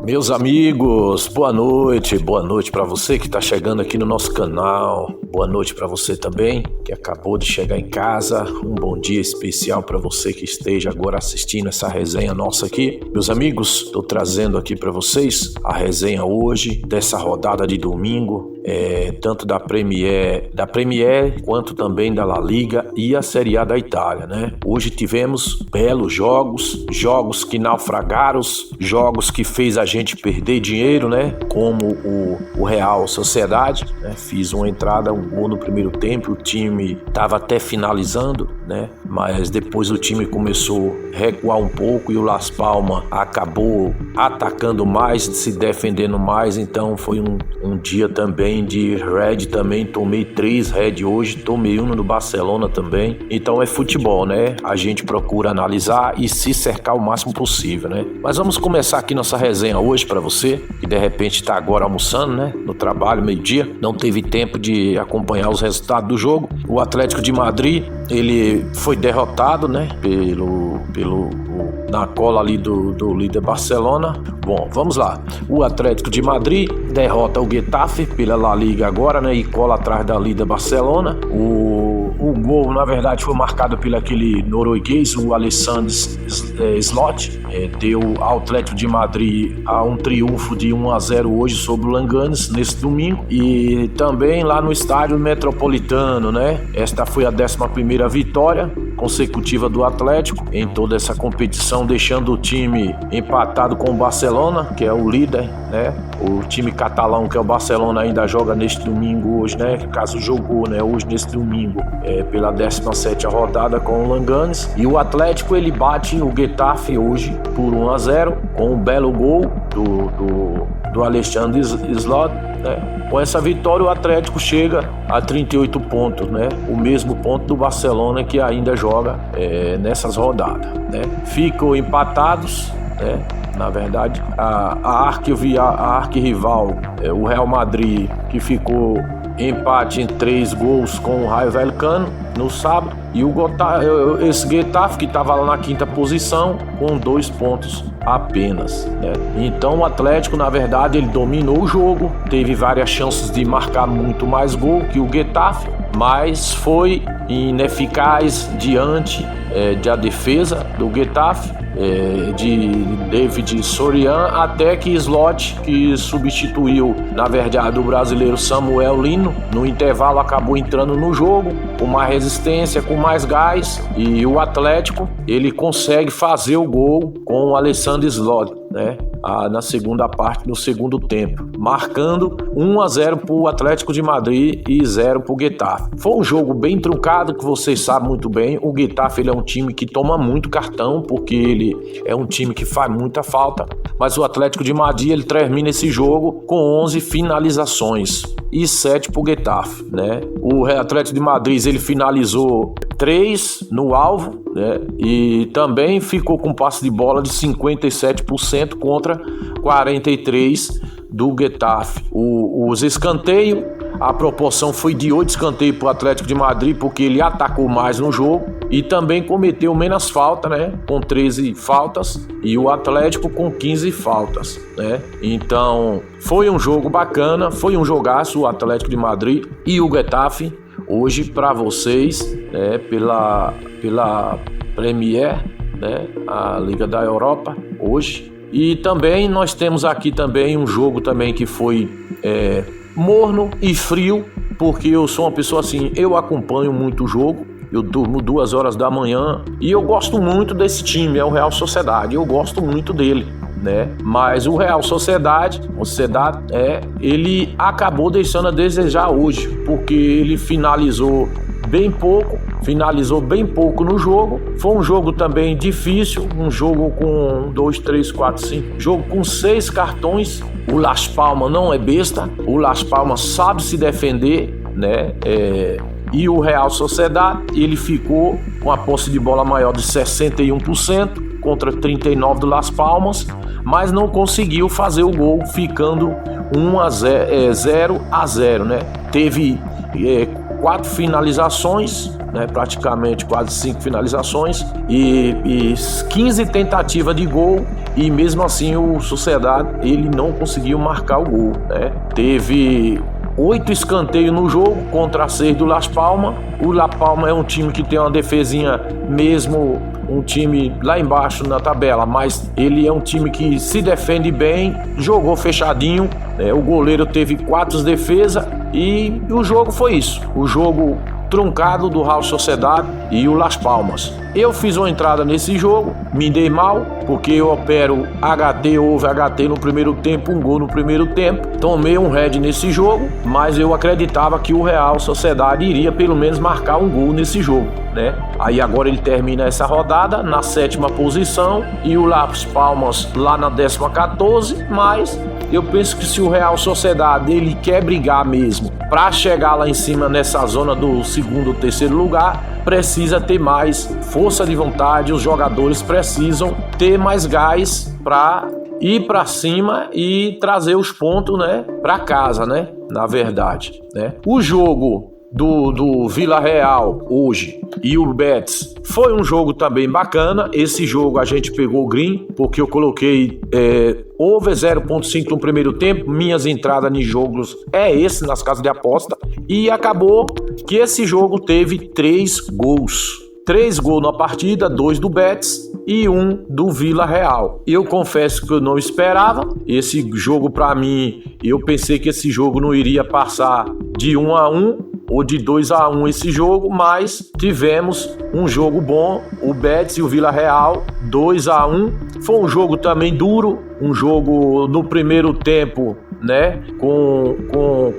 Meus amigos, boa noite para você que está chegando aqui no nosso canal, boa noite para você também que acabou de chegar em casa, um bom dia especial para você que esteja agora assistindo essa resenha nossa aqui. Meus amigos, estou trazendo aqui para vocês a resenha hoje dessa rodada de domingo, tanto da Premier quanto também da La Liga e a Série A da Itália, né? Hoje tivemos belos jogos que naufragaram, jogos que fez a gente perder dinheiro, né? Como o Real Sociedade, né? Fiz uma entrada, um gol no primeiro tempo, o time estava até finalizando, né? Mas depois o time começou a recuar um pouco e o Las Palmas acabou atacando mais, se defendendo mais, então foi um dia também de red também, tomei 3 red hoje, tomei uma no Barcelona também, então é futebol, né? A gente procura analisar e se cercar o máximo possível, né? Mas vamos começar aqui nossa resenha hoje para você, que de repente está agora almoçando, né? No trabalho, meio-dia, não teve tempo de acompanhar os resultados do jogo. O Atlético de Madrid, ele foi derrotado, né? Na cola ali do líder Barcelona. Bom, vamos lá. O Atlético de Madrid derrota o Getafe pela La Liga agora, né? E cola atrás da líder Barcelona. O gol, na verdade, foi marcado pelo aquele norueguês, o Alexander Slot. Deu ao Atlético de Madrid um triunfo de 1-0 hoje sobre o Langanes, nesse domingo. E também lá no estádio Metropolitano, né? Esta foi a 11ª vitória consecutiva do Atlético em toda essa competição, deixando o time empatado com o Barcelona, que é o líder, né? O time catalão, que é o Barcelona, ainda joga neste domingo hoje, né? Que caso jogou, né? Hoje nesse domingo, pela 17ª rodada com o Langanes. E o Atlético, ele bate o Getafe hoje por 1-0 com um belo gol do Alexander Slot, né? Com essa vitória o Atlético chega a 38 pontos, né? O mesmo ponto do Barcelona, que ainda joga nessas rodadas, né? Ficam empatados, né? Na verdade, a arquirrival, o Real Madrid, que ficou empate em 3 gols com o Rayo Vallecano no sábado, e esse Getafe, que estava lá na 5ª posição com 2 pontos apenas, né? Então o Atlético, na verdade, ele dominou o jogo, teve várias chances de marcar muito mais gol que o Getafe, mas foi ineficaz diante da defesa do Getafe, de David Sorian, até que Slot, que substituiu, na verdade, o brasileiro Samuel Lino, no intervalo acabou entrando no jogo com mais resistência, com mais gás, e o Atlético, ele consegue fazer o gol com o Alexander Slot, né? Na segunda parte, no segundo tempo, marcando 1-0 para o Atlético de Madrid e 0 para o Getafe. Foi um jogo bem truncado, que vocês sabem muito bem. O Getafe, ele é um time que toma muito cartão, porque ele é um time que faz muita falta, mas o Atlético de Madrid, ele termina esse jogo com 11 finalizações e 7 para o Getafe, né? O Atlético de Madrid, ele finalizou 3 no alvo, né? E também ficou com passe de bola de 57% contra 43% do Getafe. Os escanteios, a proporção foi de 8 escanteios para o Atlético de Madrid, porque ele atacou mais no jogo e também cometeu menos falta, né? Com 13 faltas, e o Atlético com 15 faltas, né? Então foi um jogo bacana, foi um jogaço o Atlético de Madrid e o Getafe hoje para vocês, né? Pela Premier, né? A Liga da Europa hoje. E também nós temos aqui também um jogo também que foi morno e frio, porque eu sou uma pessoa assim, eu acompanho muito o jogo, eu durmo 2 horas da manhã e eu gosto muito desse time, é o Real Sociedade, eu gosto muito dele, né? Mas o Real Sociedade, ele acabou deixando a desejar hoje, porque ele finalizou bem pouco no jogo. Foi um jogo também difícil, um jogo com 2, 3, 4, 5, jogo com 6 cartões. O Las Palmas não é besta, o Las Palmas sabe se defender, né? E o Real Sociedade, ele ficou com a posse de bola maior de 61% contra 39% do Las Palmas, mas não conseguiu fazer o gol, ficando 0-0, né? Teve 4 finalizações, né, praticamente quase 5 finalizações e 15 tentativas de gol, e mesmo assim o Sociedade ele não conseguiu marcar o gol, né? Teve 8 escanteios no jogo contra 6 do Las Palmas. O Las Palmas é um time que tem uma defesinha, mesmo um time lá embaixo na tabela, mas ele é um time que se defende bem, jogou fechadinho, né? O goleiro teve 4 defesas e o jogo foi isso. O jogo truncado do Real Sociedade e o Las Palmas. Eu fiz uma entrada nesse jogo, me dei mal, porque eu opero HT, houve HT no primeiro tempo, um gol no primeiro tempo. Tomei um red nesse jogo, mas eu acreditava que o Real Sociedade iria pelo menos marcar um gol nesse jogo, né? Aí agora ele termina essa rodada na 7ª posição e o Las Palmas lá na 14ª, mas eu penso que se o Real Sociedade ele quer brigar mesmo para chegar lá em cima nessa zona do 2º ou 3º lugar, precisa ter mais força de vontade, os jogadores precisam ter mais gás para ir para cima e trazer os pontos, né, para casa, né, na verdade, né? O jogo do Vila Real hoje e o Betis foi um jogo também bacana. Esse jogo a gente pegou o green, porque eu coloquei over 0.5 no primeiro tempo. Minhas entradas em jogos é esse, nas casas de aposta, e acabou que esse jogo teve 3 gols. 3 gols na partida, 2 do Betis e 1 do Vila Real. Eu confesso que eu não esperava esse jogo. Para mim, eu pensei que esse jogo não iria passar de 1-1 ou de 2-1 esse jogo, mas tivemos um jogo bom, o Betis e o Vila Real, 2-1. Foi um jogo também duro, um jogo no primeiro tempo, né, com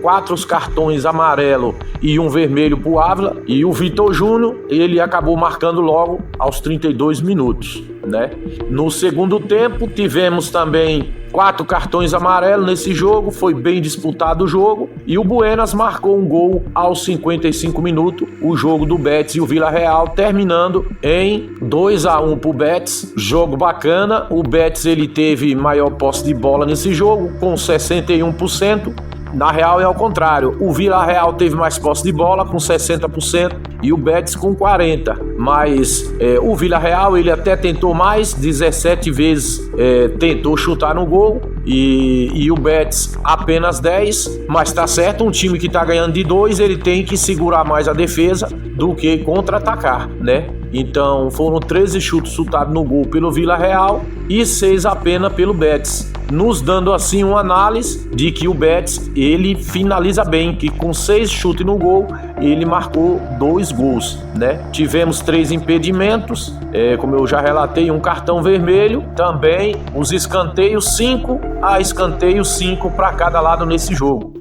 4 cartões amarelos e um vermelho pro Ávila, e o Vitor Júnior, ele acabou marcando logo aos 32 minutos, né? No segundo tempo tivemos também 4 cartões amarelos nesse jogo, foi bem disputado o jogo, e o Buenas marcou um gol aos 55 minutos, o jogo do Betis e o Vila Real terminando em 2-1 pro Betis. Jogo bacana, o Betis ele teve maior posse de bola nesse jogo, com 61%. Na real é ao contrário, o Vila Real teve mais posse de bola com 60% e o Betis com 40%, mas o Vila Real ele até tentou mais, 17 vezes tentou chutar no gol e o Betis apenas 10, mas tá certo, um time que tá ganhando de 2, ele tem que segurar mais a defesa do que contra-atacar, né? Então foram 13 chutes chutados no gol pelo Vila Real e 6 apenas pelo Betis, nos dando assim uma análise de que o Betis ele finaliza bem, que com 6 chutes no gol ele marcou 2 gols, né? Tivemos 3 impedimentos, como eu já relatei, um cartão vermelho, também os escanteios 5 a escanteio 5 para cada lado nesse jogo.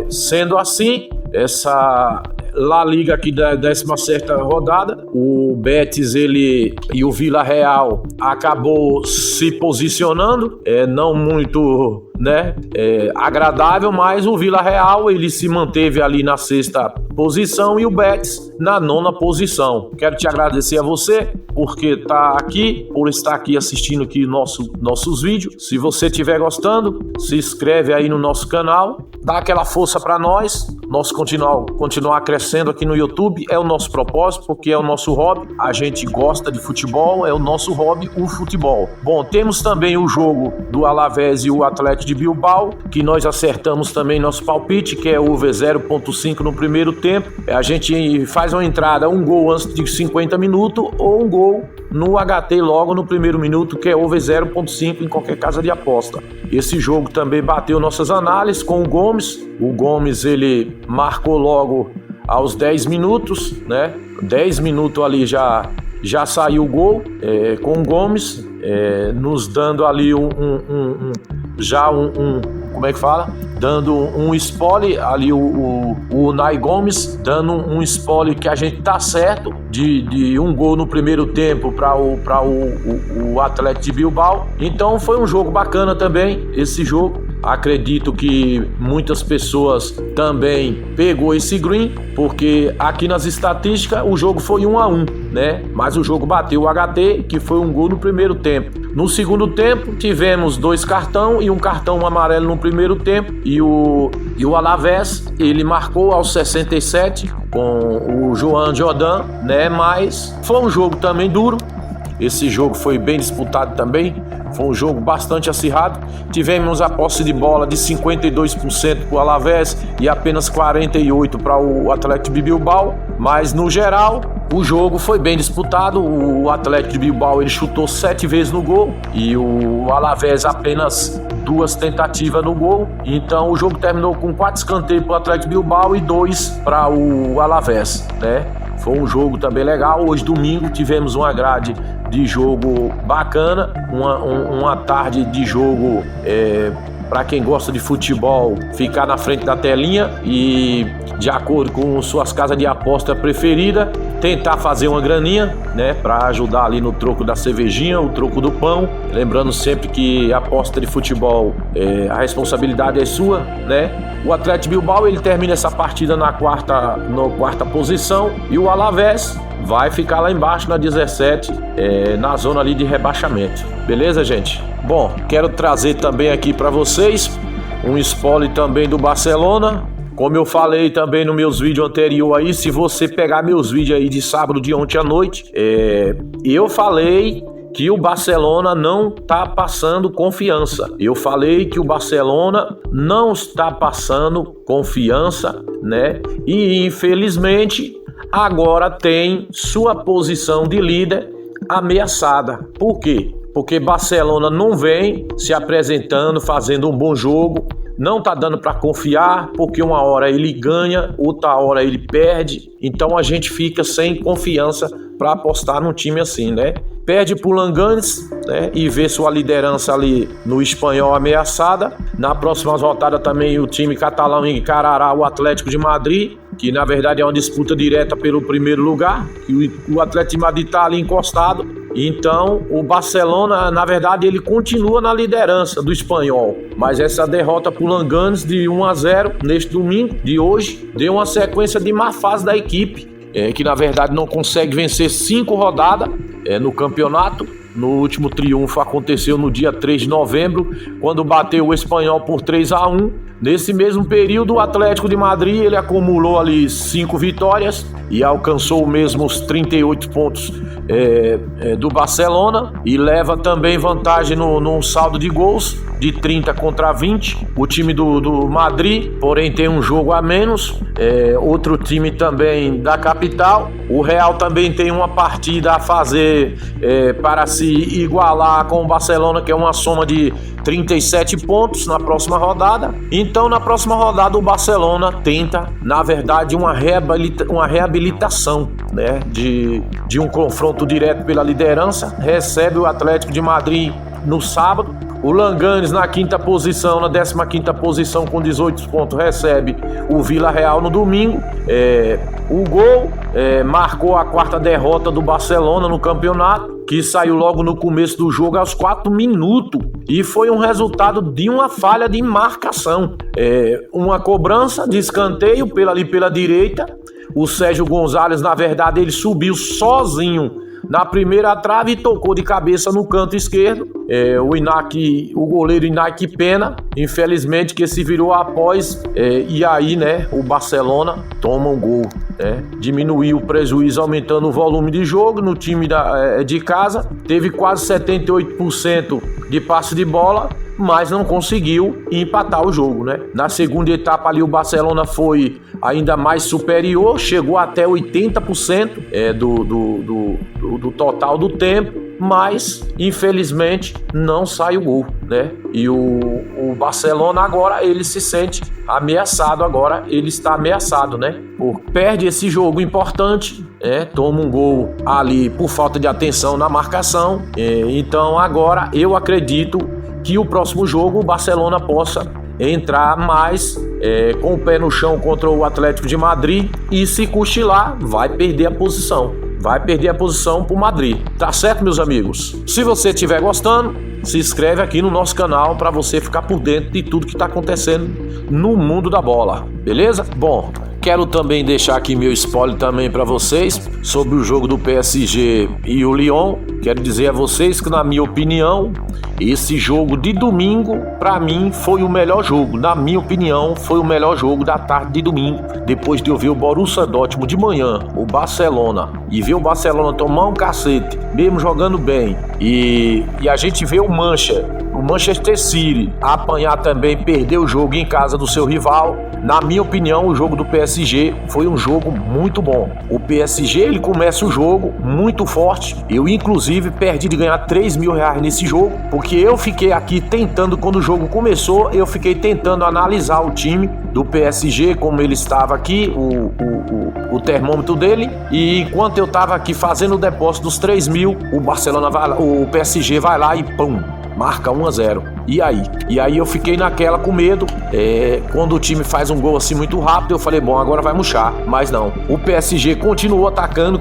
Sendo assim, essa La Liga aqui da 17ª rodada, o Betis ele e o Vila Real acabou se posicionando, não muito, né, agradável, mas o Vila Real ele se manteve ali na 6ª posição e o Betis na 9ª posição. Quero te agradecer a você porque tá aqui, por estar aqui assistindo aqui nossos vídeos. Se você estiver gostando, se inscreve aí no nosso canal, dá aquela força para nós continuar crescendo aqui no YouTube. É o nosso propósito, porque é o nosso hobby. A gente gosta de futebol, é o nosso hobby, o futebol. Bom, temos também o jogo do Alavés e o Atlético de Bilbao, que nós acertamos também nosso palpite, que é over 0.5 no primeiro tempo. A gente faz uma entrada, um gol antes de 50 minutos ou um gol no HT logo no primeiro minuto, que é over 0.5 em qualquer casa de aposta. Esse jogo também bateu nossas análises com o Gomes. O Gomes ele marcou logo aos 10 minutos, né? 10 minutos ali já saiu o gol com o Gomes, nos dando ali como é que fala? Dando um spoiler ali, o Nai Gomes dando um spoiler que a gente tá certo de um gol no primeiro tempo para o Atlético de Bilbao. Então foi um jogo bacana também esse jogo. Acredito que muitas pessoas também pegou esse green, porque aqui nas estatísticas o jogo foi 1-1, né? Mas o jogo bateu o HT, que foi um gol no primeiro tempo. No segundo tempo, tivemos 2 cartões e um cartão amarelo no primeiro tempo. E o Alavés, ele marcou aos 67 com o Joan Jordan, né? Mas foi um jogo também duro. Esse jogo foi bem disputado também. Foi um jogo bastante acirrado. Tivemos a posse de bola de 52% para o Alavés e apenas 48% para o Atlético de Bilbao. Mas no geral, o jogo foi bem disputado. O Atlético de Bilbao ele chutou 7 vezes no gol e o Alavés apenas 2 tentativas no gol. Então o jogo terminou com 4 escanteios para o Atlético de Bilbao e 2 para o Alavés, né? Foi um jogo também legal. Hoje, domingo, tivemos uma grade de jogo bacana, uma tarde de jogo para quem gosta de futebol, ficar na frente da telinha e, de acordo com suas casas de aposta preferida, tentar fazer uma graninha, né, para ajudar ali no troco da cervejinha, o troco do pão. Lembrando sempre que a aposta de futebol, a responsabilidade é sua, né? O Atlético Bilbao ele termina essa partida na quarta posição e o Alavés vai ficar lá embaixo na 17, na zona ali de rebaixamento. Beleza, gente? Bom, quero trazer também aqui para vocês um spoiler também do Barcelona. Como eu falei também nos meus vídeos anteriores aí, se você pegar meus vídeos aí de sábado de ontem à noite, eu falei que o Barcelona não está passando confiança. Eu falei que o Barcelona não está passando confiança, né? E infelizmente agora tem sua posição de líder ameaçada. Por quê? Porque Barcelona não vem se apresentando, fazendo um bom jogo. Não tá dando para confiar, porque uma hora ele ganha, outra hora ele perde. Então a gente fica sem confiança para apostar num time assim, né? Perde pro Langanes, né? E vê sua liderança ali no Espanhol ameaçada. Na próxima rodada também o time catalão encarará o Atlético de Madrid, que na verdade é uma disputa direta pelo primeiro lugar. E o Atlético de Madrid tá ali encostado. Então o Barcelona, na verdade, ele continua na liderança do Espanhol. Mas essa derrota pro Langanes de 1-0 neste domingo de hoje deu uma sequência de má fase da equipe, que na verdade não consegue vencer 5 rodadas no campeonato. No último triunfo aconteceu no dia 3 de novembro, quando bateu o Espanhol por 3-1. Nesse mesmo período, o Atlético de Madrid ele acumulou ali 5 vitórias e alcançou mesmo os 38 pontos do Barcelona e leva também vantagem no saldo de gols de 30 contra 20. O time do Madrid, porém, tem um jogo a menos. Outro time também da capital. O Real também tem uma partida a fazer para se igualar com o Barcelona, que é uma soma de 37 pontos na próxima rodada. Então, na próxima rodada, o Barcelona tenta, na verdade, uma reabilitação, né, de um confronto direto pela liderança. Recebe o Atlético de Madrid no sábado. O Langanes na 5ª posição, na 15ª posição com 18 pontos, recebe o Villarreal no domingo. O gol marcou a 4ª derrota do Barcelona no campeonato, que saiu logo no começo do jogo aos 4 minutos e foi um resultado de uma falha de marcação. Uma cobrança de escanteio pela direita. O Sérgio Gonzalez, na verdade, ele subiu sozinho na primeira trave e tocou de cabeça no canto esquerdo. O goleiro Iñaki Pena, infelizmente, que se virou após, e aí, né, o Barcelona toma um gol, né? Diminuiu o prejuízo, aumentando o volume de jogo no time de casa. Teve quase 78% de passe de bola, mas não conseguiu empatar o jogo, né? Na segunda etapa ali o Barcelona foi ainda mais superior, chegou até 80% do total do tempo, mas infelizmente não sai o gol, né? E o Barcelona agora ele se sente ameaçado, agora ele está ameaçado, né? Perde esse jogo importante, toma um gol ali por falta de atenção na marcação. Então agora eu acredito que o próximo jogo o Barcelona possa entrar mais com o pé no chão contra o Atlético de Madrid e, se cochilar, vai perder a posição. Vai perder a posição pro Madrid. Tá certo, meus amigos? Se você estiver gostando, se inscreve aqui no nosso canal para você ficar por dentro de tudo que está acontecendo no mundo da bola, beleza? Bom, quero também deixar aqui meu spoiler também para vocês sobre o jogo do PSG e o Lyon. Quero dizer a vocês que, na minha opinião, esse jogo de domingo, para mim, foi o melhor jogo. Na minha opinião, foi o melhor jogo da tarde de domingo. Depois de eu ver o Borussia Dortmund de manhã, o Barcelona, e ver o Barcelona tomar um cacete, mesmo jogando bem, e a gente vê o Manchester City apanhar também, perder o jogo em casa do seu rival. Na minha opinião, o jogo do PSG foi um jogo muito bom. O PSG, ele começa o jogo muito forte. Eu, inclusive, perdi de ganhar R$3.000 nesse jogo, porque eu fiquei aqui tentando, quando o jogo começou, eu fiquei tentando analisar o time do PSG, como ele estava aqui, o termômetro dele, e enquanto eu estava aqui fazendo o depósito dos 3.000, o PSG vai lá e pum, marca 1-0. E aí eu fiquei naquela com medo. Quando o time faz um gol assim muito rápido, eu falei, bom, agora vai murchar. Mas não, o PSG continuou atacando,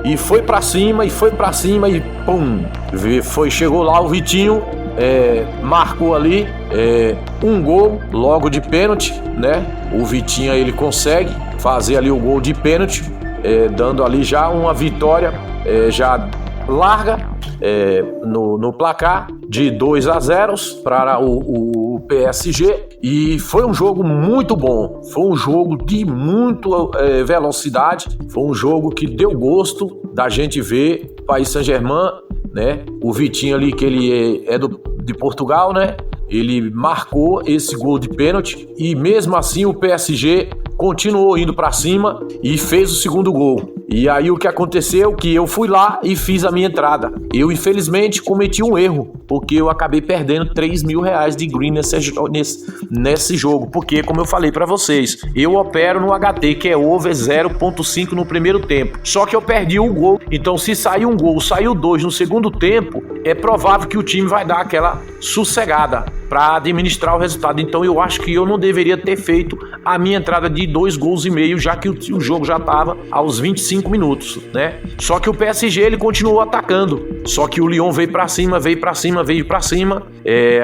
e foi pra cima, e pum, chegou lá o Vitinho, marcou ali um gol logo de pênalti, né? O Vitinho, ele consegue fazer ali o gol de pênalti, dando ali já uma vitória já larga no placar de 2-0 para o PSG. E foi um jogo muito bom, foi um jogo de muita velocidade, foi um jogo que deu gosto da gente ver. Paris Saint-Germain, né? O Vitinho ali, que ele é de Portugal, né? Ele marcou esse gol de pênalti, e mesmo assim o PSG continuou indo para cima e fez o segundo gol. E aí o que aconteceu? Que eu fui lá e fiz a minha entrada. Eu, infelizmente, cometi um erro, porque eu acabei perdendo R$3.000 de green nesse jogo, porque, como eu falei para vocês, eu opero no HT, que é over 0.5 no primeiro tempo. Só que eu perdi o gol. Então, se sair um gol, saiu 2 no segundo tempo, é provável que o time vai dar aquela sossegada para administrar o resultado. Então, eu acho que eu não deveria ter feito a minha entrada de 2,5 gols, já que o jogo já estava aos 25 minutos, né? Só que o PSG, ele continuou atacando. Só que o Lyon veio pra cima,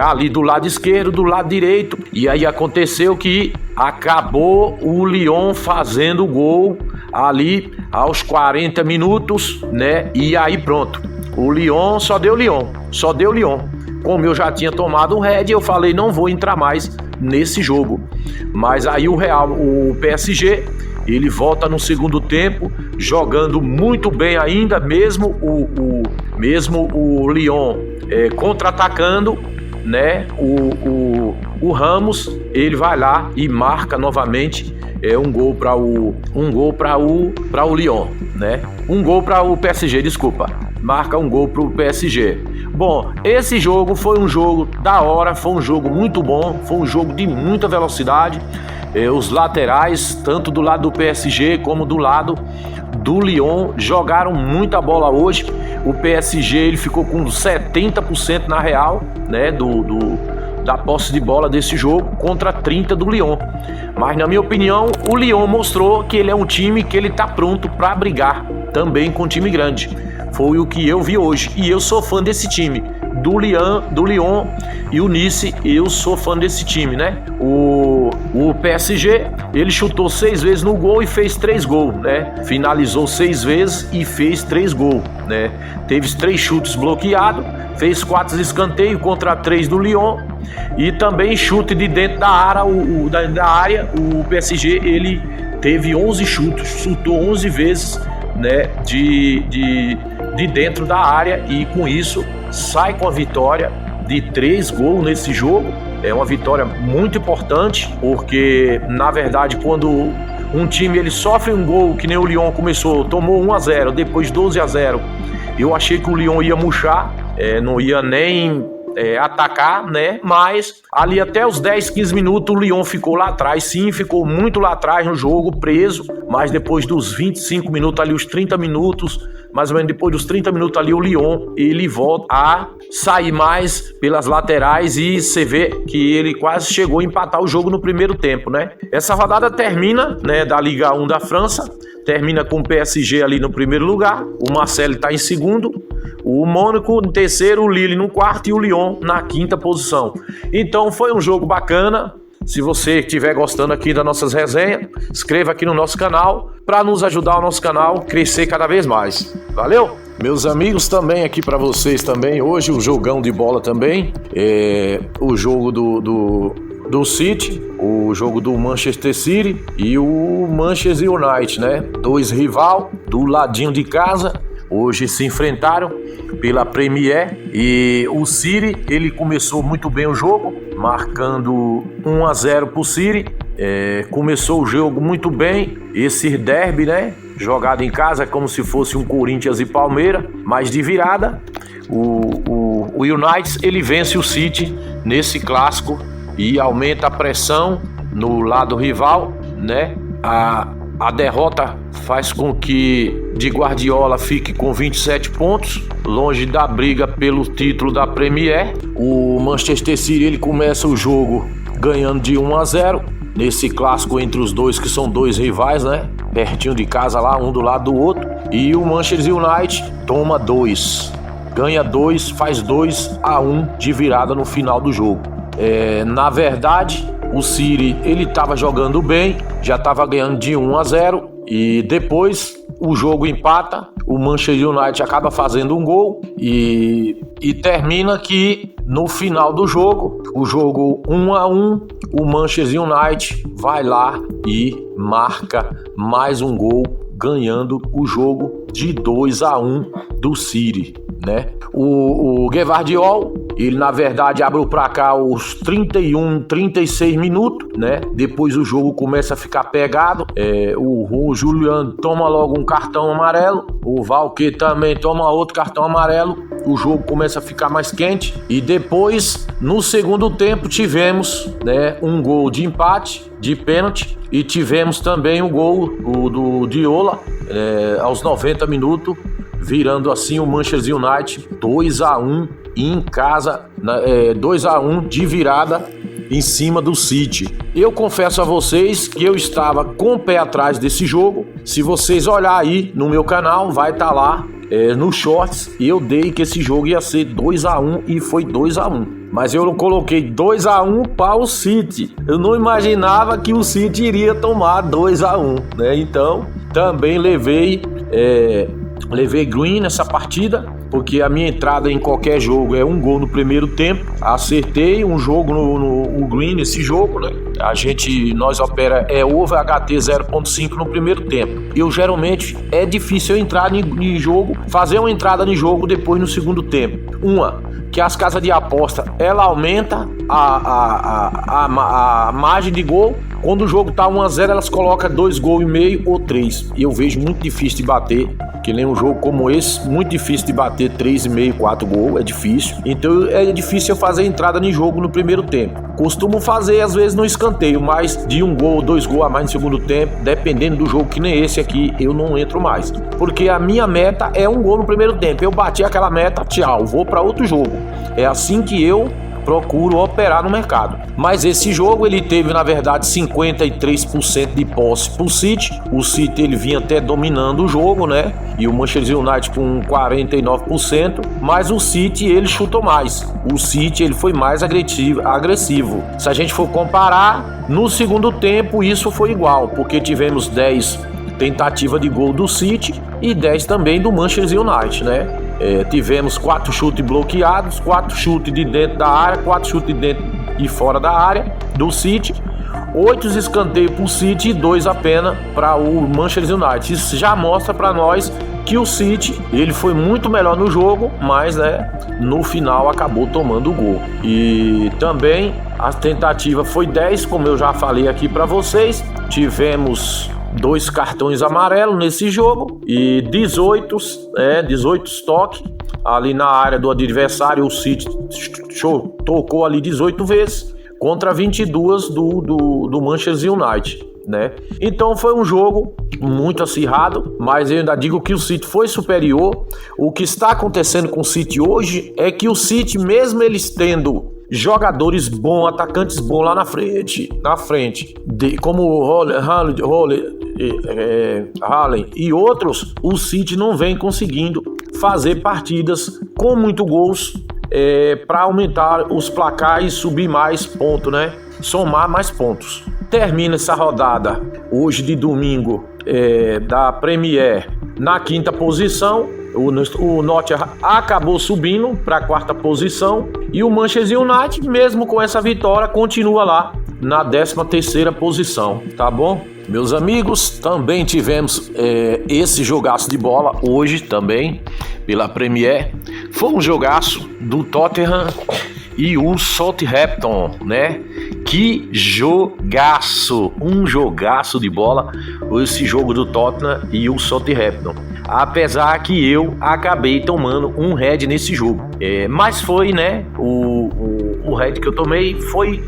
ali do lado esquerdo, do lado direito. E aí aconteceu que acabou o Lyon fazendo o gol ali aos 40 minutos, né? E aí pronto. O Lyon só deu Lyon. Como eu já tinha tomado um red, eu falei, não vou entrar mais nesse jogo. Mas aí o PSG, ele volta no segundo tempo, jogando muito bem ainda, mesmo o Lyon contra-atacando, né? O Ramos, ele vai lá e marca novamente um gol para o Lyon, né? Um gol para o PSG, desculpa. Marca um gol para o PSG. Bom, esse jogo foi um jogo da hora, foi um jogo muito bom, foi um jogo de muita velocidade. Os laterais, tanto do lado do PSG como do lado do Lyon, jogaram muita bola hoje. O PSG, ele ficou com 70% na real, né, da posse de bola desse jogo, contra 30% do Lyon. Mas, na minha opinião, o Lyon mostrou que ele é um time que ele tá pronto para brigar também com um time grande. Foi o que eu vi hoje, e eu sou fã desse time, do Lyon e o Nice. Eu sou fã desse time, né? O PSG, ele chutou 6 vezes no gol e fez 3 gols, né? Finalizou 6 vezes e fez 3 gols, né? Teve 3 chutes bloqueados, fez 4 escanteios contra 3 do Lyon, e também chute de dentro da área. O PSG, ele teve 11 chutes, chutou 11 vezes, né? De dentro da área, e com isso sai com a vitória de 3 gols nesse jogo. É uma vitória muito importante, porque na verdade, quando um time ele sofre um gol, que nem o Lyon começou, tomou 1-0, depois 12-0, eu achei que o Lyon ia murchar, não ia nem atacar, né? Mas ali até os 10, 15 minutos o Lyon ficou lá atrás, sim, ficou muito lá atrás no jogo, preso. Mas depois dos 25 minutos ali, os 30 minutos, mais ou menos depois dos 30 minutos ali, o Lyon, ele volta a sair mais pelas laterais, e você vê que ele quase chegou a empatar o jogo no primeiro tempo, né? Essa rodada termina, né, da Liga 1 da França, termina com o PSG ali no primeiro lugar, o Marseille está em segundo, O Mônaco em terceiro, o Lille no quarto e o Lyon na quinta posição. Então foi um jogo bacana. Se você estiver gostando aqui das nossas resenhas, inscreva aqui no nosso canal para nos ajudar o nosso canal a crescer cada vez mais. Valeu? Meus amigos, também aqui para vocês também, hoje o jogão de bola também, o jogo do City, o jogo do Manchester City e o Manchester United, né? Dois rival do ladinho de casa, hoje se enfrentaram pela Premier e o City, ele começou muito bem o jogo, marcando 1-0 pro City. Começou o jogo muito bem, esse derby, né? Jogado em casa como se fosse um Corinthians e Palmeiras, mas de virada. O United, ele vence o City nesse clássico e aumenta a pressão no lado rival, né? A derrota faz com que de Guardiola fique com 27 pontos, longe da briga pelo título da Premier. O Manchester City, ele começa o jogo ganhando de 1-0, nesse clássico entre os dois, que são dois rivais, né? Pertinho de casa lá, um do lado do outro. E o Manchester United toma 2, ganha 2, faz 2-1 de virada no final do jogo. Na verdade, o City, ele estava jogando bem, já estava ganhando de 1-0 e depois o jogo empata, o Manchester United acaba fazendo um gol e termina que no final do jogo, o jogo 1-1, o Manchester United vai lá e marca mais um gol, ganhando o jogo de 2-1 do City, né? O Guardiola, ele na verdade abre o placar aos 36 minutos, né? Depois o jogo começa a ficar pegado. O Julian toma logo um cartão amarelo, o Valquer também toma outro cartão amarelo. O jogo começa a ficar mais quente e depois, no segundo tempo, tivemos, né, um gol de empate, de pênalti, e tivemos também o gol do Diola aos 90 minutos, virando assim o Manchester United 2-1 em casa, 2-1 de virada em cima do City. Eu confesso a vocês que eu estava com o pé atrás desse jogo. Se vocês olharem aí no meu canal, vai estar lá no Shorts, e eu dei que esse jogo ia ser 2-1 e foi 2-1. Mas eu coloquei 2-1 para o City. Eu não imaginava que o City iria tomar 2-1, né? Então, também levei green nessa partida, porque a minha entrada em qualquer jogo é um gol no primeiro tempo. Acertei um jogo no green nesse jogo, né? Nós opera over HT 0.5 no primeiro tempo. Eu geralmente é difícil eu entrar em jogo, fazer uma entrada em jogo depois no segundo tempo. Que as casas de aposta, ela aumenta a margem de gol. Quando o jogo tá 1-0, elas colocam 2,5 gols ou 3. E eu vejo muito difícil de bater, que nem um jogo como esse, muito difícil de bater 3,5, 4 gols, é difícil. Então é difícil eu fazer entrada em jogo no primeiro tempo. Costumo fazer às vezes no escanteio, mas de 1 gol, 2 gols a mais no segundo tempo, dependendo do jogo que nem esse aqui, eu não entro mais. Porque a minha meta é 1 gol no primeiro tempo. Eu bati aquela meta, tchau, vou para outro jogo. É assim que eu procuro operar no mercado. Mas esse jogo, ele teve na verdade 53% de posse pro City. O City, ele vinha até dominando o jogo, né? E o Manchester United com 49%, mas o City, ele chutou mais. O City, ele foi mais agressivo. Se a gente for comparar, no segundo tempo isso foi igual, porque tivemos 10 tentativas de gol do City e 10 também do Manchester United, né? Tivemos 4 chutes bloqueados, 4 chutes de dentro da área, 4 chutes de dentro e fora da área do City, 8 escanteios para o City e 2 apenas para o Manchester United. Isso já mostra para nós que o City, ele foi muito melhor no jogo, mas, né, no final acabou tomando o gol. E também a tentativa foi 10, como eu já falei aqui para vocês. Tivemos 2 cartões amarelos nesse jogo e 18 toques ali na área do adversário. O City tocou ali 18 vezes contra 22 do Manchester United, né? Então foi um jogo muito acirrado, mas eu ainda digo que o City foi superior. O que está acontecendo com o City hoje é que o City, mesmo eles tendo jogadores bons, atacantes bons lá na frente, como o Haaland e outros, o City não vem conseguindo fazer partidas com muito gols para aumentar os placares e subir mais pontos, né? Somar mais pontos. Termina essa rodada hoje de domingo da Premier na 5ª posição. O Nottingham acabou subindo para a 4ª posição e o Manchester United, mesmo com essa vitória, continua lá na 13ª posição, tá bom? Meus amigos, também tivemos esse jogaço de bola hoje também pela Premier. Foi um jogaço do Tottenham e o Southampton, né? Que jogaço! Um jogaço de bola esse jogo do Tottenham e o Southampton. Apesar que eu acabei tomando um red nesse jogo. Mas foi, né? O red que eu tomei foi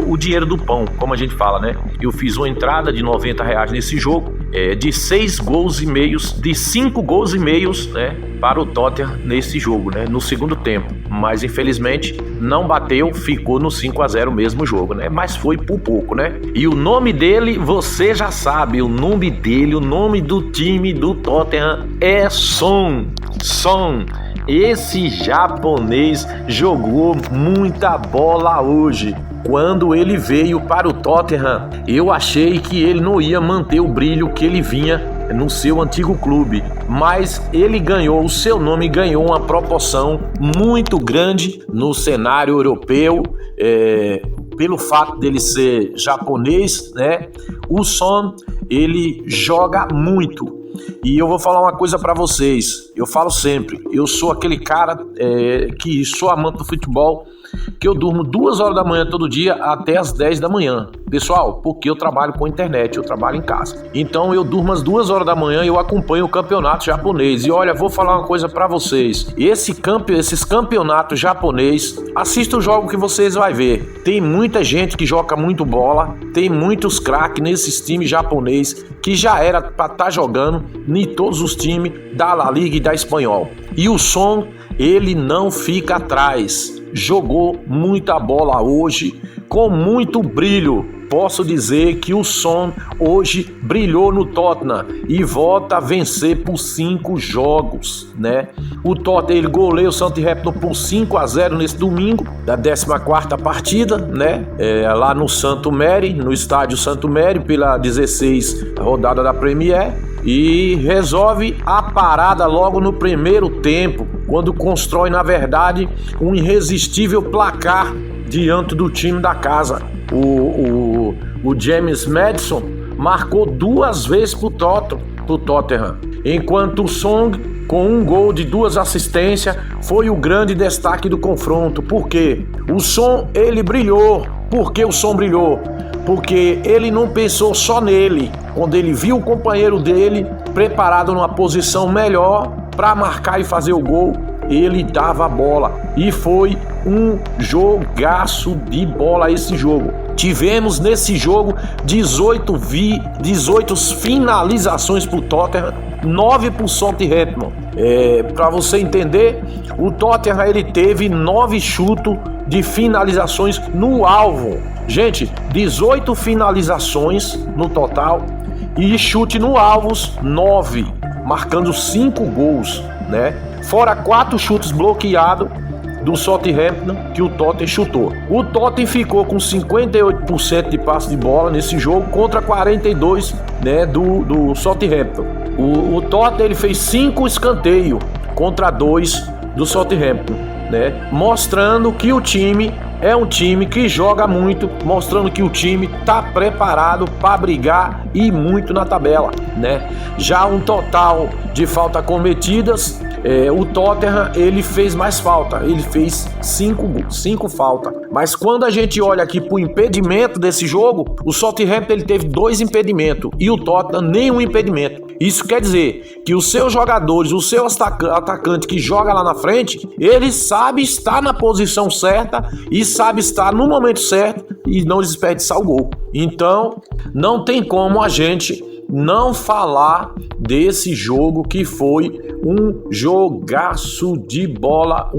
o dinheiro do pão, como a gente fala, né? Eu fiz uma entrada de R$90 nesse jogo, de 6 gols e meios, de 5 gols e meios, né? Para o Tottenham nesse jogo, né? No segundo tempo. Mas infelizmente não bateu, ficou no 5-0 mesmo jogo, né? Mas foi por pouco, né? E o nome dele, você já sabe, o nome dele, o nome do time do Tottenham é Son. Esse japonês jogou muita bola hoje. Quando ele veio para o Tottenham, eu achei que ele não ia manter o brilho que ele vinha no seu antigo clube, mas ele ganhou, o seu nome ganhou uma proporção muito grande no cenário europeu, pelo fato dele ser japonês, né? O Son, ele joga muito. E eu vou falar uma coisa pra vocês, eu falo sempre, eu sou aquele cara que sou amante do futebol, que eu durmo 2 horas da manhã todo dia até as 10 da manhã. Pessoal, porque eu trabalho com internet, eu trabalho em casa. Então eu durmo às 2 horas da manhã e eu acompanho o campeonato japonês. E olha, vou falar uma coisa pra vocês. Esses campeonatos japonês, assista o jogo que vocês vão ver. Tem muita gente que joga muito bola, tem muitos craques nesses times japonês que já era pra estar jogando em todos os times da La Liga e da Espanhol. E o Son, ele não fica atrás. Jogou muita bola hoje, com muito brilho. Posso dizer que o Son hoje brilhou no Tottenham e volta a vencer por 5 jogos, né? O Tottenham, ele goleou o Southampton por 5-0 nesse domingo, da 14ª partida, né? Lá no Santo Mary, no estádio Santo Mary, pela 16ª rodada da Premier. E resolve a parada logo no primeiro tempo, quando constrói, na verdade, um irresistível placar diante do time da casa. O James Maddison marcou 2 vezes pro Tottenham, enquanto o Song, com 1 gol de 2 assistências, foi o grande destaque do confronto. Por quê? O Son, ele brilhou. Por que o Son brilhou? Porque ele não pensou só nele. Quando ele viu o companheiro dele preparado numa posição melhor para marcar e fazer o gol, ele dava a bola. E foi um jogaço de bola esse jogo. Tivemos nesse jogo 18 finalizações pro Tottenham, 9 pro Southampton. Para você entender, o Tottenham, ele teve 9 chutos de finalizações no alvo. Gente, 18 finalizações no total e chute no alvos 9, marcando 5 gols, né? Fora 4 chutes bloqueados do Southampton que o Tottenham chutou. O Tottenham ficou com 58% de passe de bola nesse jogo contra 42%, né, do Southampton. O Tottenham, ele fez 5 escanteios contra 2 do Southampton, né? Mostrando que o time é um time que joga muito, mostrando que o time está preparado para brigar e muito na tabela, né? Já um total de faltas cometidas, o Tottenham, ele fez mais falta, ele fez 5 faltas. Mas quando a gente olha aqui para o impedimento desse jogo, o Southampton, ele teve 2 impedimentos e o Tottenham nenhum impedimento. Isso quer dizer que os seus jogadores, o seu atacante que joga lá na frente, ele sabe estar na posição certa e sabe estar no momento certo e não desperdiçar o gol. Então, não tem como a gente não falar desse jogo, que foi um jogaço de bola,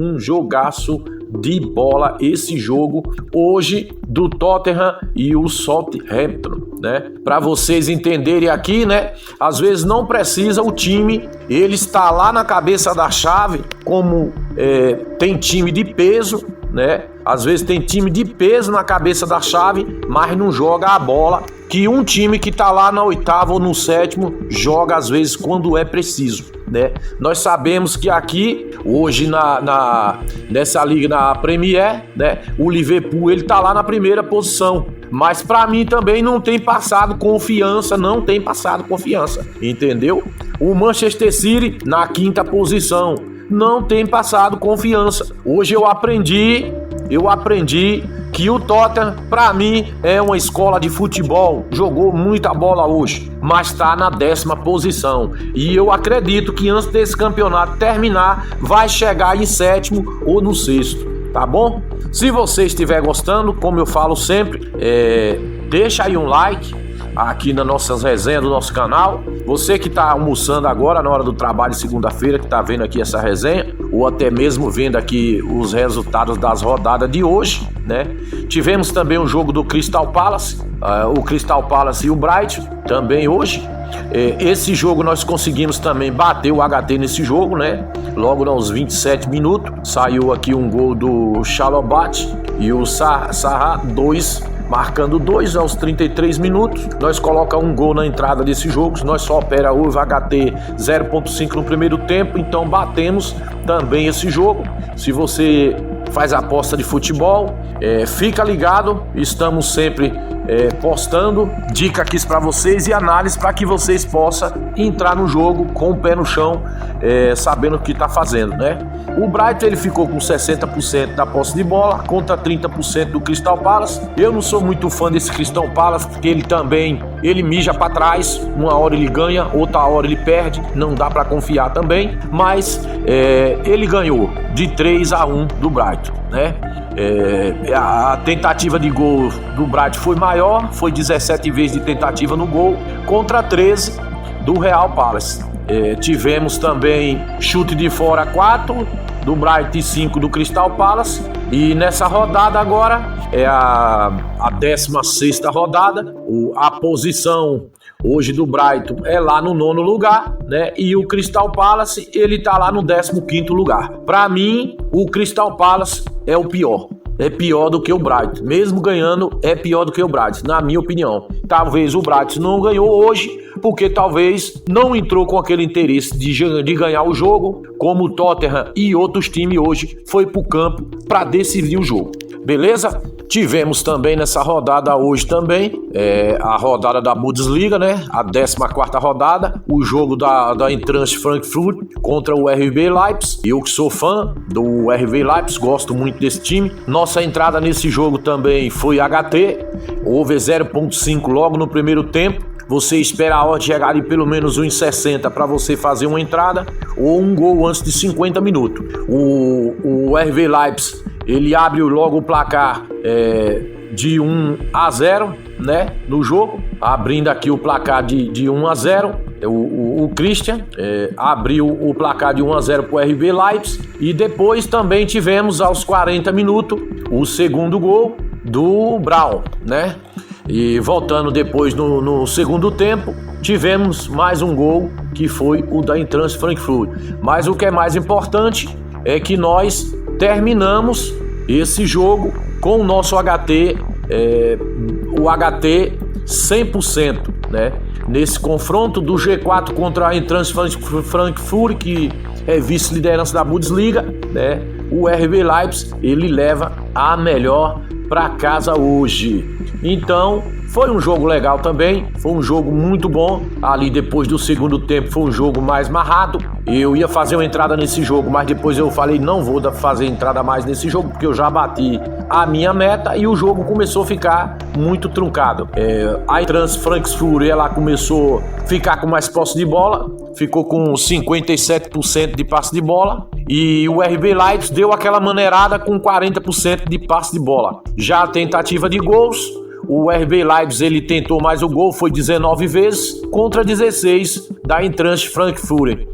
esse jogo hoje do Tottenham e o Southampton. né? Para vocês entenderem aqui, né? Às vezes não precisa o time, ele está lá na cabeça da chave, como tem time de peso, né? Às vezes tem time de peso na cabeça da chave, mas não joga a bola que um time que tá lá na oitava ou no sétimo joga às vezes quando é preciso, né? Nós sabemos que aqui, hoje nessa liga, na Premier, né? O Liverpool, ele tá lá na primeira posição, mas para mim também não tem passado confiança, entendeu? O Manchester City na quinta posição, não tem passado confiança. Hoje eu aprendi que o Tottenham, para mim, é uma escola de futebol, jogou muita bola hoje, mas está na 10ª posição. E eu acredito que antes desse campeonato terminar, vai chegar em 7º ou no 6º, tá bom? Se você estiver gostando, como eu falo sempre, deixa aí um like aqui nas nossas resenhas do nosso canal. Você que está almoçando agora na hora do trabalho, segunda-feira, que está vendo aqui essa resenha, ou até mesmo vendo aqui os resultados das rodadas de hoje, né? Tivemos também o jogo do Crystal Palace, o Crystal Palace e o Brighton também hoje. Esse jogo nós conseguimos também bater o HT nesse jogo, né? Logo aos 27 minutos saiu aqui um gol do Xalobat e o Sarra 2, marcando 2 aos 33 minutos. Nós colocamos um gol na entrada desse jogo. Nós só opera o HT 0.5 no primeiro tempo, então batemos também esse jogo. Se você faz aposta de futebol, fica ligado, estamos sempre postando dica aqui para vocês e análise para que vocês possam entrar no jogo com o pé no chão, sabendo o que está fazendo, né? O Brighton, ele ficou com 60% da posse de bola contra 30% do Crystal Palace. Eu não sou muito fã desse Crystal Palace, porque ele mija para trás, uma hora ele ganha, outra hora ele perde, não dá para confiar também, mas ele ganhou de 3-1 do Brighton, né? A tentativa de gol do Brighton foi maior, foi 17 vezes de tentativa no gol contra 13 do Real Palace. Tivemos também chute de fora 4 do Brighton e 5 do Crystal Palace. E nessa rodada agora é a 16ª rodada. A posição hoje do Brighton é lá no 9º lugar, né? E o Crystal Palace, ele tá lá no 15º lugar. Para mim, o Crystal Palace é o pior. É pior do que o Brighton. Mesmo ganhando, é pior do que o Brighton, na minha opinião. Talvez o Brighton não ganhou hoje, porque talvez não entrou com aquele interesse de ganhar o jogo, como o Tottenham e outros times hoje foi pro campo para decidir o jogo. Beleza? Tivemos também nessa rodada hoje também, a rodada da Bundesliga, né? A 14ª rodada, o jogo da Eintracht Frankfurt contra o RB Leipzig. Eu que sou fã do RB Leipzig, gosto muito desse time. Nossa entrada nesse jogo também foi HT, houve 0.5 logo no primeiro tempo. Você espera a hora de chegar ali pelo menos 1,60 para você fazer uma entrada ou um gol antes de 50 minutos. O RB Leipzig, ele abre logo o placar de 1-0, né, no jogo, abrindo aqui o placar de 1-0. O Christian abriu o placar de 1-0 para o RB Leipzig e depois também tivemos aos 40 minutos o segundo gol do Braun, né? E voltando depois no segundo tempo, tivemos mais um gol que foi o da Eintracht Frankfurt. Mas o que é mais importante é que nós terminamos esse jogo com o nosso HT, o HT 100%, né? Nesse confronto do G4 contra a Eintracht Frankfurt, que é vice-liderança da Bundesliga, né? O RB Leipzig, ele leva a melhor para casa hoje. Então, foi um jogo legal também, foi um jogo muito bom. Ali depois do segundo tempo foi um jogo mais marrado. Eu ia fazer uma entrada nesse jogo, mas depois eu falei, não vou fazer entrada mais nesse jogo, porque eu já bati a minha meta e o jogo começou a ficar muito truncado. A Eintracht Frankfurt, ela começou a ficar com mais posse de bola, ficou com 57% de passe de bola, e o RB Leipzig deu aquela maneirada com 40% de passe de bola. Já a tentativa de gols, o RB Leipzig, ele tentou mais o gol, foi 19 vezes contra 16 da Eintracht Frankfurt.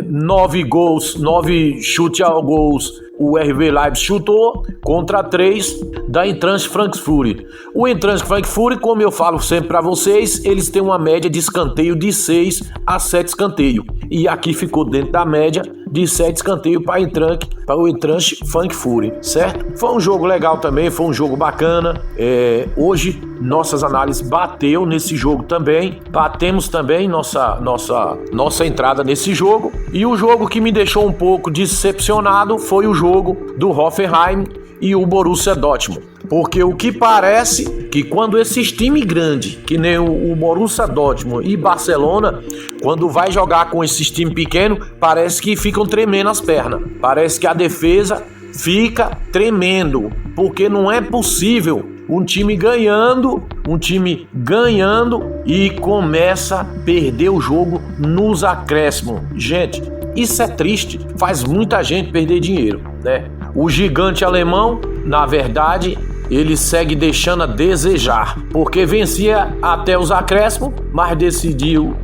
9 gols, 9 chutes ao gols o RB Leipzig chutou contra 3 da Eintracht Frankfurt. O Eintracht Frankfurt, como eu falo sempre para vocês, eles têm uma média de escanteio de 6 a 7 escanteio. E aqui ficou dentro da média de 7 escanteios para o Eintracht Frankfurt, certo? Foi um jogo legal também, foi um jogo bacana. Hoje, nossas análises bateu nesse jogo também. Batemos também nossa entrada nesse jogo. E o jogo que me deixou um pouco decepcionado foi o jogo do Hoffenheim e o Borussia Dortmund. Porque o que parece que quando esses times grandes, que nem o Borussia Dortmund e Barcelona, quando vai jogar com esses times pequenos, parece que ficam tremendo as pernas. Parece que a defesa fica tremendo, porque não é possível um time ganhando e começa a perder o jogo nos acréscimos. Gente, isso é triste, faz muita gente perder dinheiro, né? O gigante alemão, na verdade, ele segue deixando a desejar, porque vencia até os acréscimos, mas decidiu,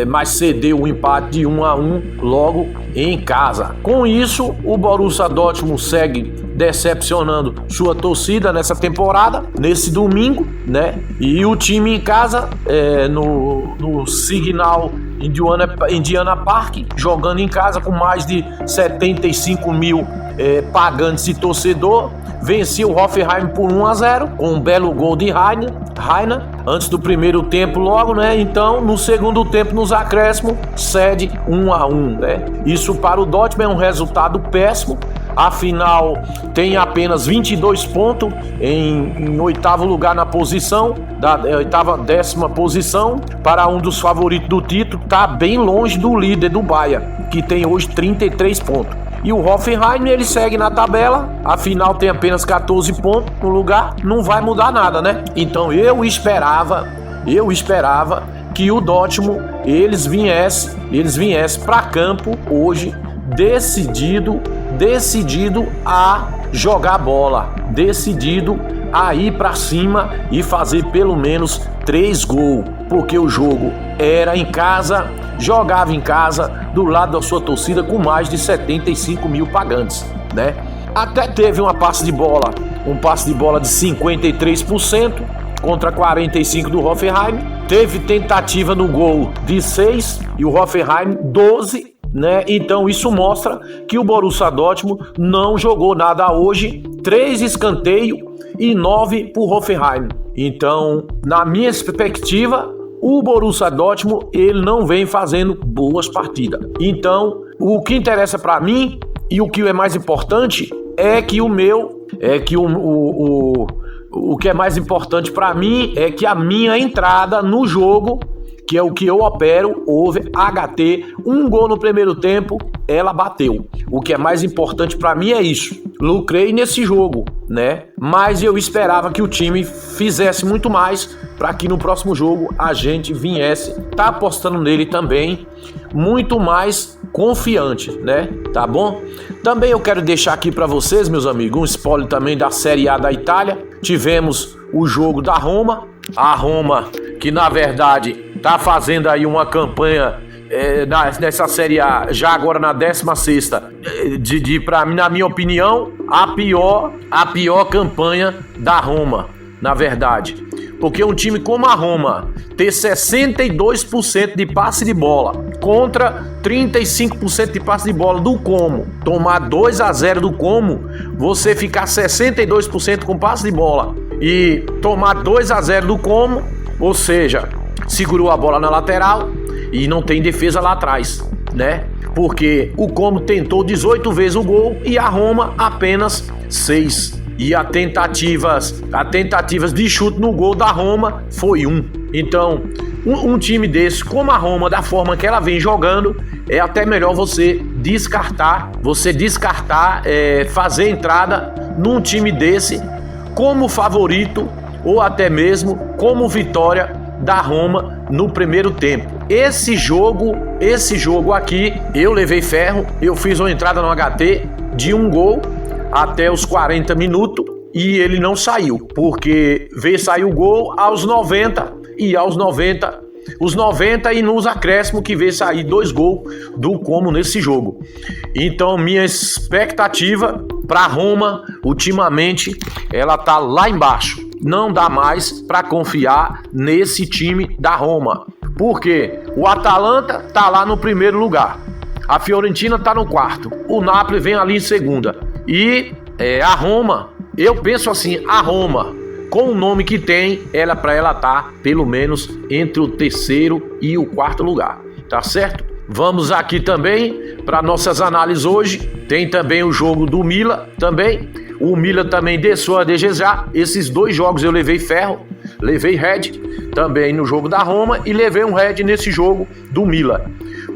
mas cedeu o empate de 1-1 logo em casa. Com isso, o Borussia Dortmund segue decepcionando sua torcida nessa temporada, nesse domingo, né? E o time em casa, no Signal Iduna Park, jogando em casa com mais de 75 mil pagantes e torcedor, venceu o Hoffenheim por 1-0, com um belo gol de Rainer, antes do primeiro tempo logo, né? Então, no segundo tempo, nos acréscimos, cede 1-1, né? Isso para o Dortmund é um resultado péssimo. Afinal, tem apenas 22 pontos em oitavo lugar na posição, décima posição, para um dos favoritos do título, está bem longe do líder do Bayern, que tem hoje 33 pontos. E o Hoffenheim, ele segue na tabela, afinal tem apenas 14 pontos no lugar, não vai mudar nada, né? Então eu esperava que o Dortmund, eles viessem para campo hoje decidido a jogar bola, decidido a ir para cima e fazer pelo menos 3 gols, porque o jogo era em casa, jogava em casa, do lado da sua torcida com mais de 75 mil pagantes, né? Até teve um passe de bola de 53% contra 45% do Hoffenheim, teve tentativa no gol de 6 e o Hoffenheim 12, né? Então isso mostra que o Borussia Dortmund não jogou nada hoje, 3 escanteios e 9 para o Hoffenheim. Então, na minha perspectiva, o Borussia Dortmund, ele não vem fazendo boas partidas. Então, o que interessa para mim e o que é mais importante é que o que é mais importante para mim é que a minha entrada no jogo, que é o que eu opero, houve HT, um gol no primeiro tempo, ela bateu. O que é mais importante para mim é isso. Lucrei nesse jogo, né? Mas eu esperava que o time fizesse muito mais para que no próximo jogo a gente viesse tá apostando nele também, muito mais confiante, né? Tá bom? Também eu quero deixar aqui para vocês, meus amigos, um spoiler também da Série A da Itália. Tivemos o jogo da Roma, a Roma que na verdade tá fazendo aí uma campanha nessa Série A, já agora na 16ª, pra mim, na minha opinião, a pior campanha da Roma, na verdade. Porque um time como a Roma ter 62% de passe de bola contra 35% de passe de bola do Como, tomar 2-0 do Como, você ficar 62% com passe de bola e tomar 2-0 do Como, ou seja, segurou a bola na lateral e não tem defesa lá atrás, né? Porque o Como tentou 18 vezes o gol e a Roma apenas 6. E a tentativas de chute no gol da Roma foi 1. Então, um time desse, como a Roma, da forma que ela vem jogando, é até melhor você descartar, fazer entrada num time desse como favorito ou até mesmo como vitória da Roma no primeiro tempo. Esse jogo aqui, eu levei ferro, eu fiz uma entrada no HT de 1 gol até os 40 minutos e ele não saiu, porque saiu o gol aos 90 e aos 90 os 90 e nos acréscimos que vê sair 2 gols do Como nesse jogo. Então minha expectativa para Roma ultimamente ela tá lá embaixo. Não dá mais para confiar nesse time da Roma. Porque o Atalanta tá lá no primeiro lugar. A Fiorentina tá no quarto. O Napoli vem ali em segunda. E a Roma, eu penso assim, a Roma, com o nome que tem, ela tá pelo menos entre o terceiro e o quarto lugar. Tá certo? Vamos aqui também para nossas análises hoje. Tem também o jogo do Milan também. O Milan também deixou a desejar. Esses 2 jogos eu levei ferro, levei red também no jogo da Roma e levei um red nesse jogo do Milan.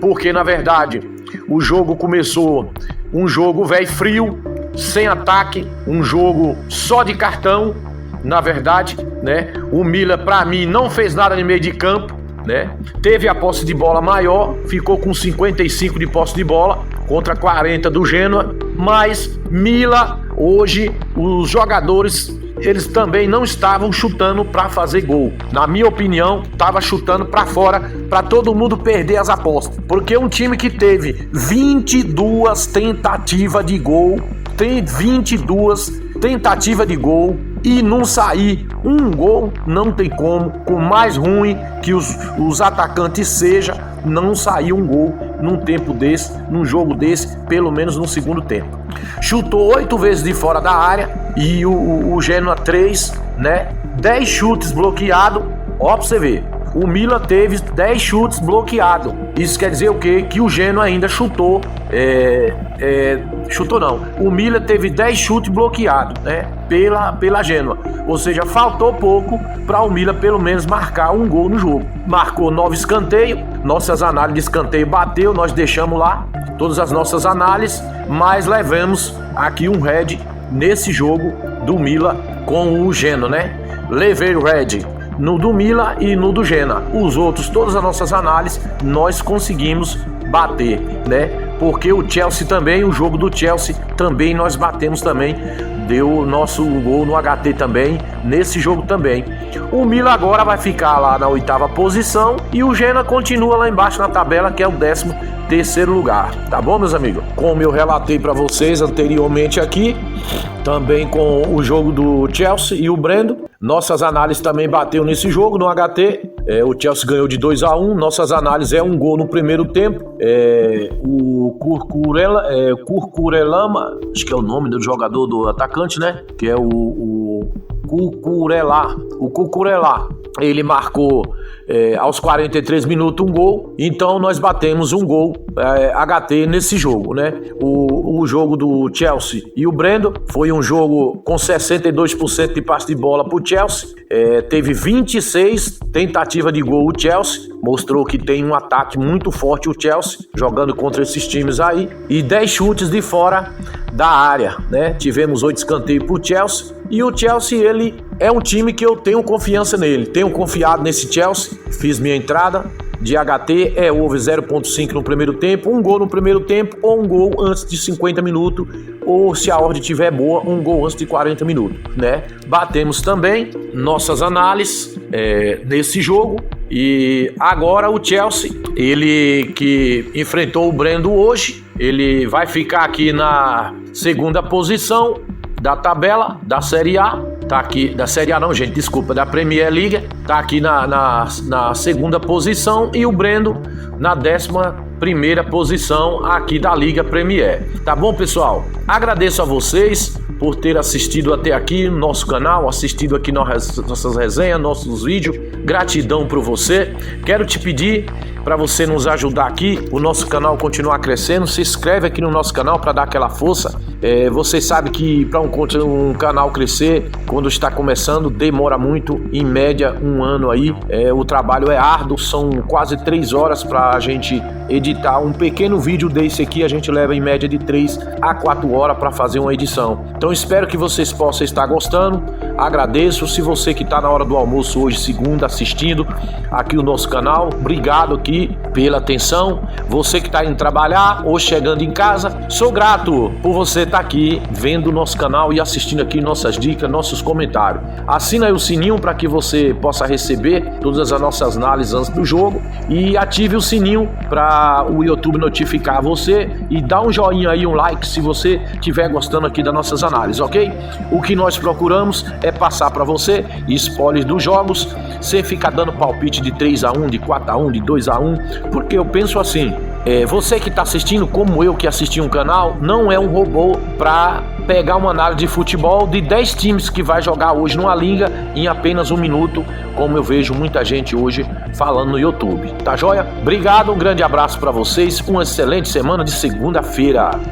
Porque na verdade o jogo começou um jogo velho frio, sem ataque, um jogo só de cartão, na verdade, né? O Milan para mim não fez nada no meio de campo, né? Teve a posse de bola maior, ficou com 55 de posse de bola contra 40 do Genoa, mas Milan hoje os jogadores eles também não estavam chutando para fazer gol. Na minha opinião, estava chutando para fora para todo mundo perder as apostas. Porque um time que teve 22 tentativas de gol, tem 22 tentativas de gol e não sair um gol, não tem como. Com mais ruim que os atacantes seja, não sair um gol num tempo desse, num jogo desse, pelo menos no segundo tempo. Chutou 8 vezes de fora da área e o Genoa 3, né? 10 chutes bloqueados. Ó, pra você ver, o Milan teve 10 chutes bloqueados. Isso quer dizer o quê? Que o Genoa ainda chutou. Chutou não. O Milan teve 10 chutes bloqueados, né? Pela Genoa. Ou seja, faltou pouco para o Milan pelo menos marcar um gol no jogo. Marcou 9 escanteios. Nossas análises de escanteio bateu. Nós deixamos lá todas as nossas análises. Mas levamos aqui um red nesse jogo do Milan com o Genoa, né? Levei o red no do Milan e no do Genoa. Os outros, todas as nossas análises, nós conseguimos bater, né? Porque o Chelsea também, o jogo do Chelsea também nós batemos também. Deu o nosso gol no HT também, nesse jogo também. O Milan agora vai ficar lá na 8ª posição e o Genoa continua lá embaixo na tabela, que é o 13º lugar. Tá bom, meus amigos? Como eu relatei para vocês anteriormente aqui, também com o jogo do Chelsea e o Brendo, nossas análises também bateu nesse jogo no HT. O Chelsea ganhou de 2-1. Nossas análises é um gol no primeiro tempo. O Cucurellama, acho que é o nome do jogador do atacante, né? Que é o Cucurella. Ele marcou aos 43 minutos um gol, então nós batemos um gol HT nesse jogo, né? O jogo do Chelsea e o Brendo foi um jogo com 62% de passe de bola pro Chelsea, teve 26 tentativas de gol o Chelsea, mostrou que tem um ataque muito forte o Chelsea, jogando contra esses times aí, e 10 chutes de fora da área, né? Tivemos 8 escanteios pro Chelsea, e o Chelsea, ele é um time que eu tenho confiança nele, tenho confiado nesse Chelsea, fiz minha entrada de HT, houve 0.5 no primeiro tempo, um gol no primeiro tempo, ou um gol antes de 50 minutos, ou se a ordem estiver boa, um gol antes de 40 minutos, né? Batemos também nossas análises nesse jogo, e agora o Chelsea, ele que enfrentou o Brendo hoje, ele vai ficar aqui na 2ª posição da tabela da Série A, tá aqui, da Série A não, gente, desculpa, da Premier League, tá aqui na 2ª posição, e o Brendo na 11ª posição aqui da Liga Premier. Tá bom, pessoal? Agradeço a vocês por ter assistido até aqui no nosso canal, assistido aqui nossas resenhas, nossos vídeos. Gratidão por você. Quero te pedir para você nos ajudar aqui, o nosso canal continuar crescendo. Se inscreve aqui no nosso canal para dar aquela força. Você sabe que para um canal crescer, quando está começando, demora muito, em média 1 ano aí. O trabalho é árduo, são quase 3 horas para a gente editar um pequeno vídeo desse aqui. A gente leva em média de 3 a 4 horas para fazer uma edição. Então espero que vocês possam estar gostando. agradeço. Se você que está na hora do almoço hoje, segunda, assistindo aqui o nosso canal, obrigado aqui pela atenção. Você que está indo trabalhar ou chegando em casa, sou grato por você estar aqui vendo o nosso canal e assistindo aqui nossas dicas, nossos comentários. Assina aí o sininho para que você possa receber todas as nossas análises antes do jogo e ative o sininho para o YouTube notificar você e dá um joinha aí, um like se você estiver gostando aqui das nossas análises, ok? O que nós procuramos é passar para você spoilers dos jogos, sem ficar dando palpite de 3-1, de 4-1, de 2-1, porque eu penso assim, você que está assistindo, como eu que assisti um canal, não é um robô para pegar uma análise de futebol de 10 times que vai jogar hoje numa liga em apenas 1 minuto, como eu vejo muita gente hoje falando no YouTube. Tá joia? Obrigado, um grande abraço para vocês, uma excelente semana de segunda-feira.